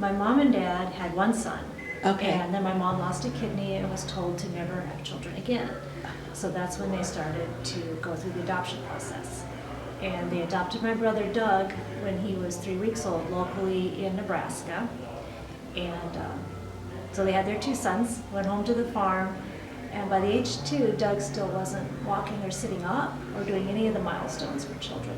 my mom and dad had one son. Okay. And then my mom lost a kidney and was told to never have children again. So that's when they started to go through the adoption process. And they adopted my brother Doug when he was 3 weeks old locally in Nebraska. And so they had their 2 sons, went home to the farm, and by the age 2, Doug still wasn't walking or sitting up or doing any of the milestones for children.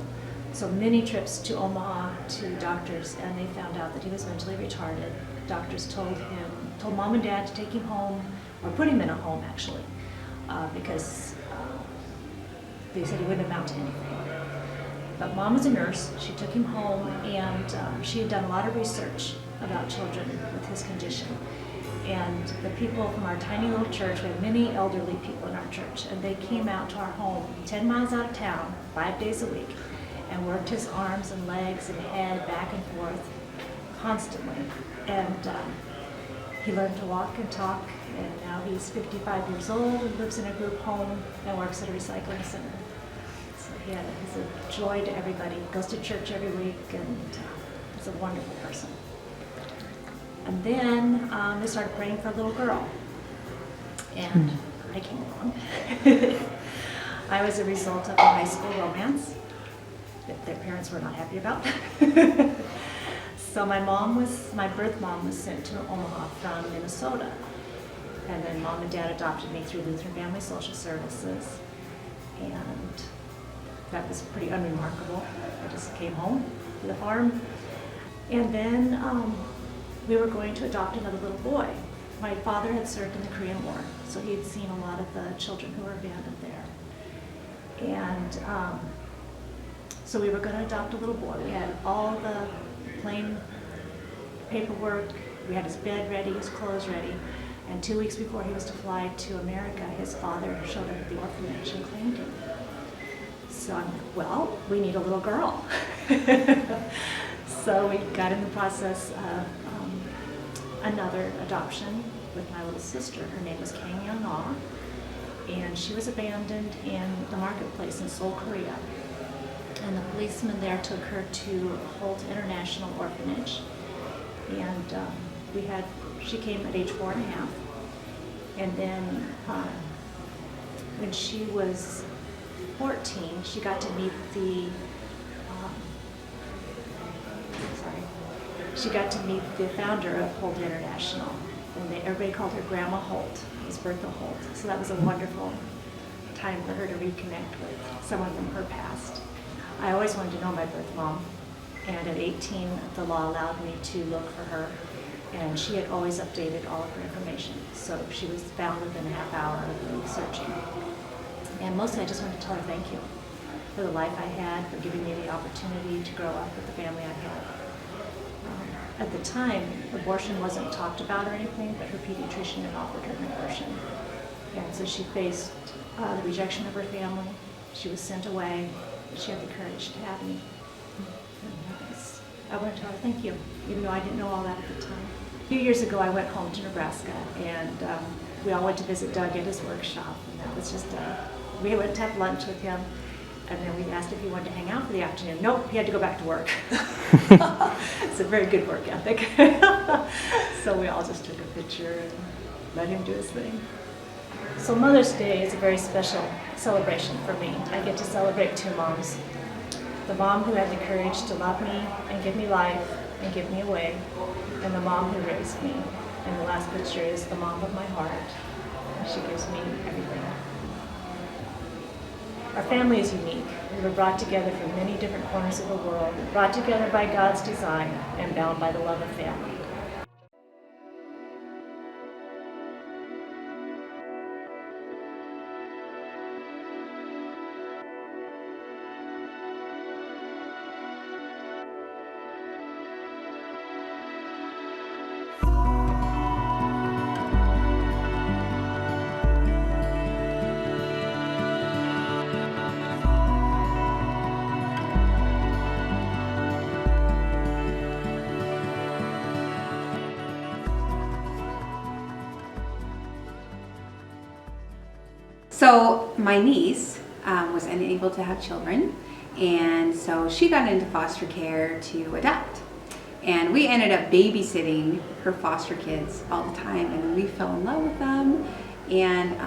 So many trips to Omaha to doctors, and they found out that he was mentally retarded. Doctors told mom and dad to take him home, or put him in a home actually, because they said he wouldn't amount to anything. But mom was a nurse. She took him home, and she had done a lot of research about children with his condition. And the people from our tiny little church, we have many elderly people in our church, and they came out to our home 10 miles out of town, 5 days a week, and worked his arms and legs and head back and forth constantly. And he learned to walk and talk, and now he's 55 years old and lives in a group home and works at a recycling center. So he's a joy to everybody. He goes to church every week, and he's a wonderful person. And then they started praying for a little girl, and I came along. I was a result of a high school romance that their parents were not happy about. So my birth mom was sent to Omaha from Minnesota. And then mom and dad adopted me through Lutheran Family Social Services. And that was pretty unremarkable. I just came home to the farm. And then we were going to adopt another little boy. My father had served in the Korean War, so he had seen a lot of the children who were abandoned there. And so we were going to adopt a little boy. We had all the plain paperwork, we had his bed ready, his clothes ready, and 2 weeks before he was to fly to America, his father showed up at the orphanage and claimed him. So I'm like, well, we need a little girl. So we got in the process of another adoption with my little sister. Her name was Kang Young Ah, and she was abandoned in the marketplace in Seoul, Korea. And the policeman there took her to Holt International Orphanage. And she came at age 4.5. And then when she was 14, she got to meet the founder of Holt International. And everybody called her Grandma Holt. It was Bertha Holt. So that was a wonderful time for her to reconnect with someone from her past. I always wanted to know my birth mom, and at 18, the law allowed me to look for her, and she had always updated all of her information, so she was found within a half hour of me searching. And mostly I just wanted to tell her thank you for the life I had, for giving me the opportunity to grow up with the family I had. At the time, abortion wasn't talked about or anything, but her pediatrician had offered her an abortion. And so she faced the rejection of her family. She was sent away. She had the courage to have me. I want to tell her thank you, even though I didn't know all that at the time. A few years ago, I went home to Nebraska, and we all went to visit Doug at his workshop, and that was just, we went to have lunch with him, and then we asked if he wanted to hang out for the afternoon. Nope, he had to go back to work. It's a very good work ethic. So we all just took a picture and let him do his thing. So Mother's Day is a very special celebration for me. I get to celebrate 2 moms. The mom who had the courage to love me and give me life and give me away, and the mom who raised me. And the last picture is the mom of my heart. She gives me everything. Our family is unique. We were brought together from many different corners of the world, brought together by God's design and bound by the love of family. So my niece was unable to have children, and so she got into foster care to adopt. And we ended up babysitting her foster kids all the time, and we fell in love with them. And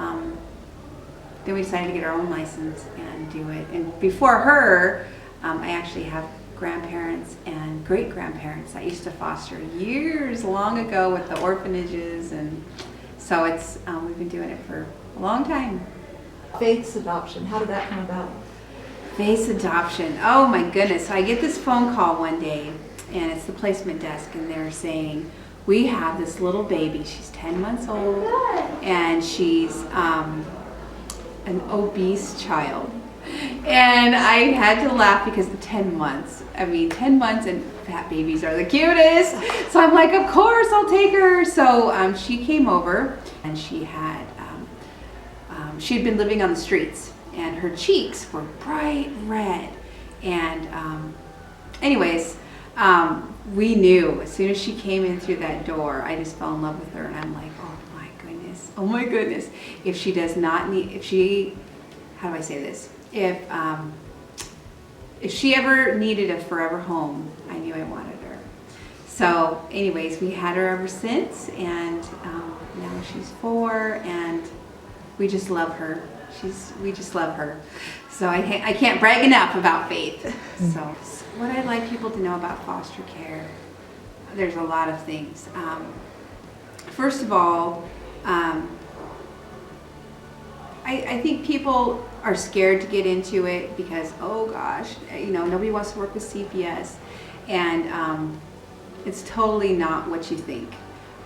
then we decided to get our own license and do it. And before her, I actually have grandparents and great-grandparents that used to foster years long ago with the orphanages, and so it's we've been doing it for a long time. Faith's adoption, how did that come about? Faith's adoption, oh my goodness. So I get this phone call one day, and it's the placement desk, and they're saying, we have this little baby, she's 10 months old, and she's an obese child. And I had to laugh because the 10 months, 10 months and fat babies are the cutest. So I'm like, of course I'll take her. So she came over, and she had been living on the streets, and her cheeks were bright red. And anyways, we knew as soon as she came in through that door, I just fell in love with her, and I'm like, oh my goodness, if she does not need, how do I say this? If she ever needed a forever home, I knew I wanted her. So anyways, we had her ever since, and now she's 4, and we just love her. We just love her. So I can't brag enough about Faith. So what I'd like people to know about foster care, there's a lot of things. First of all, I think people are scared to get into it because, oh gosh, nobody wants to work with CPS, and it's totally not what you think.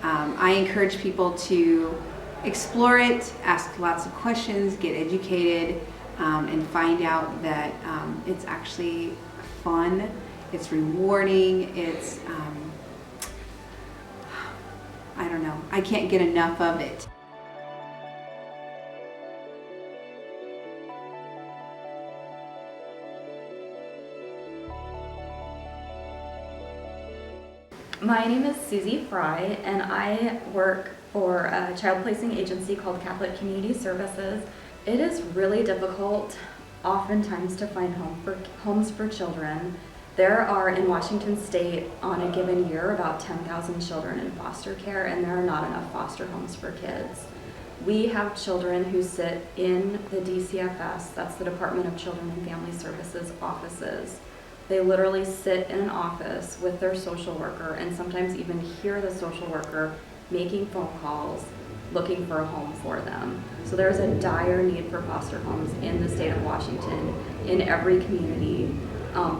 I encourage people to explore it, ask lots of questions, get educated, and find out that it's actually fun, it's rewarding, it's, I don't know, I can't get enough of it. My name is Susie Fry, and I work for a child placing agency called Catholic Community Services. It is really difficult oftentimes to find homes for children. There are in Washington State on a given year about 10,000 children in foster care, and there are not enough foster homes for kids. We have children who sit in the DCFS, that's the Department of Children and Family Services offices. They literally sit in an office with their social worker and sometimes even hear the social worker making phone calls looking for a home for them. So there's a dire need for foster homes in the state of Washington, in every community.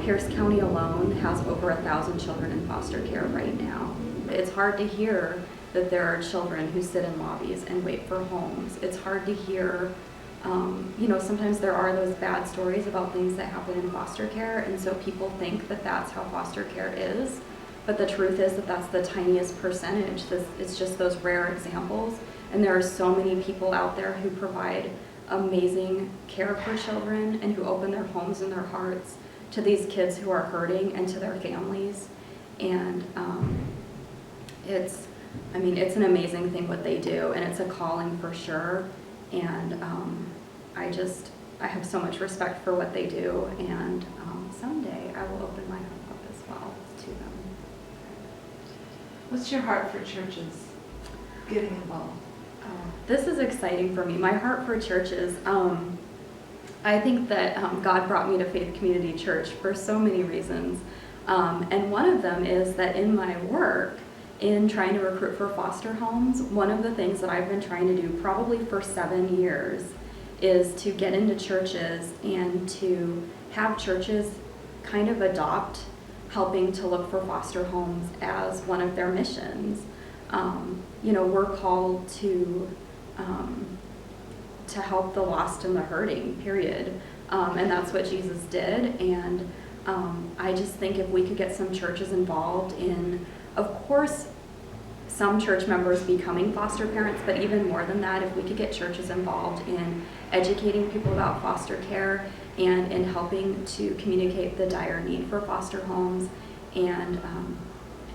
Pierce County alone has over 1,000 children in foster care right now. It's hard to hear that there are children who sit in lobbies and wait for homes. It's hard to hear, sometimes there are those bad stories about things that happen in foster care, and so people think that that's how foster care is. But the truth is that that's the tiniest percentage. It's just those rare examples. And there are so many people out there who provide amazing care for children and who open their homes and their hearts to these kids who are hurting and to their families. And it's an amazing thing what they do, and it's a calling for sure. And I have so much respect for what they do, and someday I will open my home up as well to them. What's your heart for churches getting involved? This is exciting for me. My heart for churches, I think that God brought me to Faith Community Church for so many reasons. And one of them is that in my work, in trying to recruit for foster homes, one of the things that I've been trying to do probably for 7 years is to get into churches and to have churches kind of adopt helping to look for foster homes as one of their missions. We're called to help the lost and the hurting, period. And that's what Jesus did. And I just think if we could get some churches involved in, of course, some church members becoming foster parents, but even more than that, if we could get churches involved in educating people about foster care and in helping to communicate the dire need for foster homes and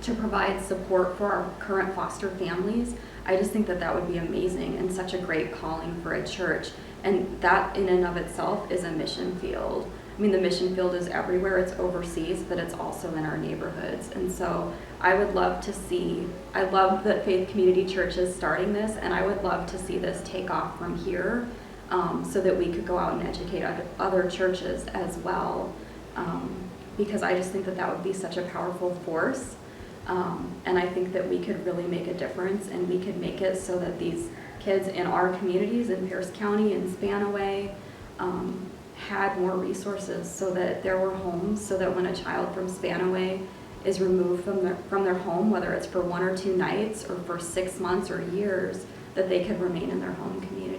to provide support for our current foster families, I just think that that would be amazing and such a great calling for a church. And that in and of itself is a mission field. I mean, the mission field is everywhere, it's overseas, but it's also in our neighborhoods. And so I would love to see, I love that Faith Community Church is starting this, and I would love to see this take off from here, so that we could go out and educate other churches as well. Because I just think that that would be such a powerful force. And I think that we could really make a difference, and we could make it so that these kids in our communities in Pierce County and Spanaway had more resources, so that there were homes, so that when a child from Spanaway is removed from their home, whether it's for 1 or 2 nights or for 6 months or years, that they could remain in their home community.